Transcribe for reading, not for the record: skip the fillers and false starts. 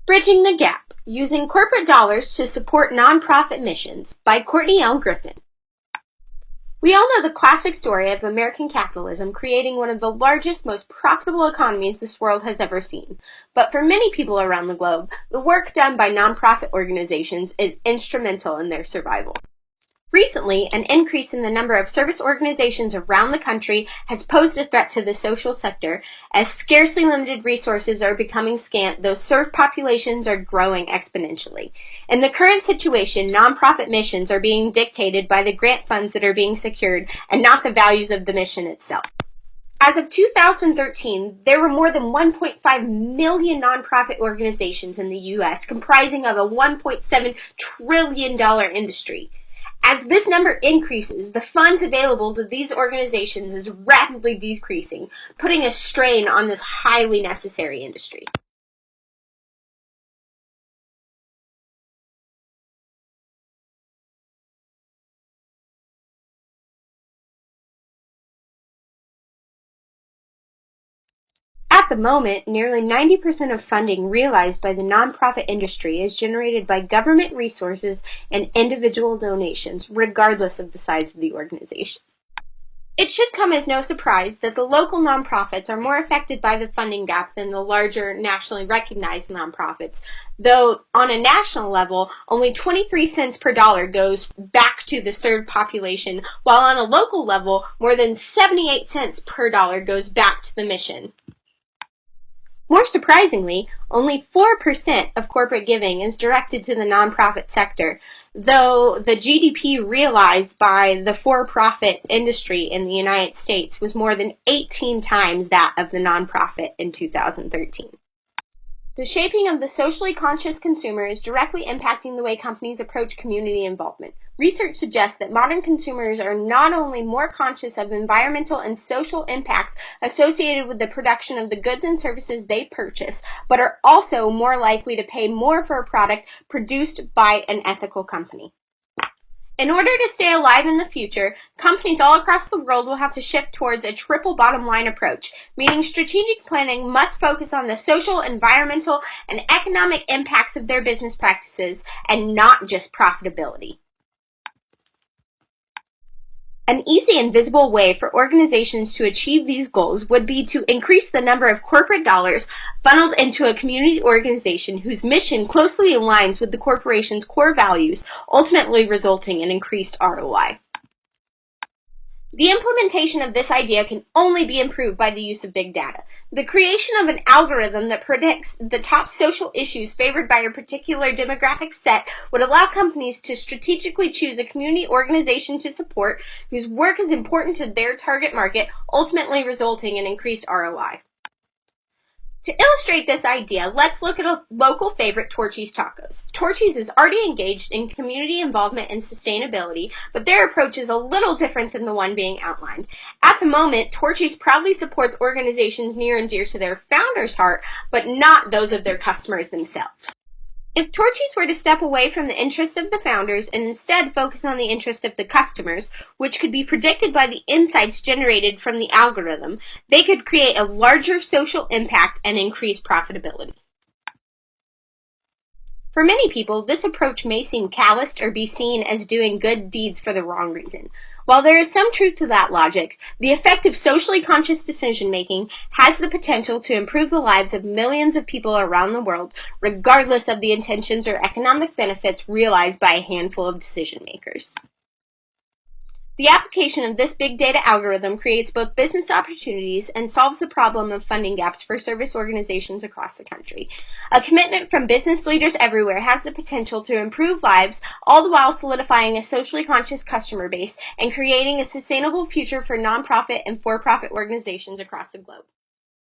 Bridging the Gap, Using Corporate Dollars to Support Nonprofit Missions by Courtney L. Griffin. We all know the classic story of American capitalism creating one of the largest, most profitable economies this world has ever seen. But for many people around the globe, the work done by nonprofit organizations is instrumental in their survival. Recently, an increase in the number of service organizations around the country has posed a threat to the social sector, as scarcely limited resources are becoming scant, though served populations are growing exponentially. In the current situation, nonprofit missions are being dictated by the grant funds that are being secured and not the values of the mission itself. As of 2013, there were more than 1.5 million nonprofit organizations in the U.S., comprising of a $1.7 trillion industry. As this number increases, the funds available to these organizations is rapidly decreasing, putting a strain on this highly necessary industry. At the moment, nearly 90% of funding realized by the nonprofit industry is generated by government resources and individual donations, regardless of the size of the organization. It should come as no surprise that the local nonprofits are more affected by the funding gap than the larger, nationally recognized nonprofits, though on a national level, only 23 cents per dollar goes back to the served population, while on a local level, more than 78 cents per dollar goes back to the mission. More surprisingly, only 4% of corporate giving is directed to the nonprofit sector, though the GDP realized by the for-profit industry in the United States was more than 18 times that of the nonprofit in 2013. The shaping of the socially conscious consumer is directly impacting the way companies approach community involvement. Research suggests that modern consumers are not only more conscious of environmental and social impacts associated with the production of the goods and services they purchase, but are also more likely to pay more for a product produced by an ethical company. In order to stay alive in the future, companies all across the world will have to shift towards a triple bottom line approach, meaning strategic planning must focus on the social, environmental, and economic impacts of their business practices and not just profitability. An easy and visible way for organizations to achieve these goals would be to increase the number of corporate dollars funneled into a community organization whose mission closely aligns with the corporation's core values, ultimately resulting in increased ROI. The implementation of this idea can only be improved by the use of big data. The creation of an algorithm that predicts the top social issues favored by a particular demographic set would allow companies to strategically choose a community organization to support whose work is important to their target market, ultimately resulting in increased ROI. To illustrate this idea, let's look at a local favorite, Torchy's Tacos. Torchy's is already engaged in community involvement and sustainability, but their approach is a little different than the one being outlined. At the moment, Torchy's proudly supports organizations near and dear to their founder's heart, but not those of their customers themselves. If Torchy's were to step away from the interests of the founders and instead focus on the interests of the customers, which could be predicted by the insights generated from the algorithm, they could create a larger social impact and increase profitability. For many people, this approach may seem calloused or be seen as doing good deeds for the wrong reason. While there is some truth to that logic, the effect of socially conscious decision-making has the potential to improve the lives of millions of people around the world, regardless of the intentions or economic benefits realized by a handful of decision-makers. The application of this big data algorithm creates both business opportunities and solves the problem of funding gaps for service organizations across the country. A commitment from business leaders everywhere has the potential to improve lives, all the while solidifying a socially conscious customer base and creating a sustainable future for nonprofit and for-profit organizations across the globe.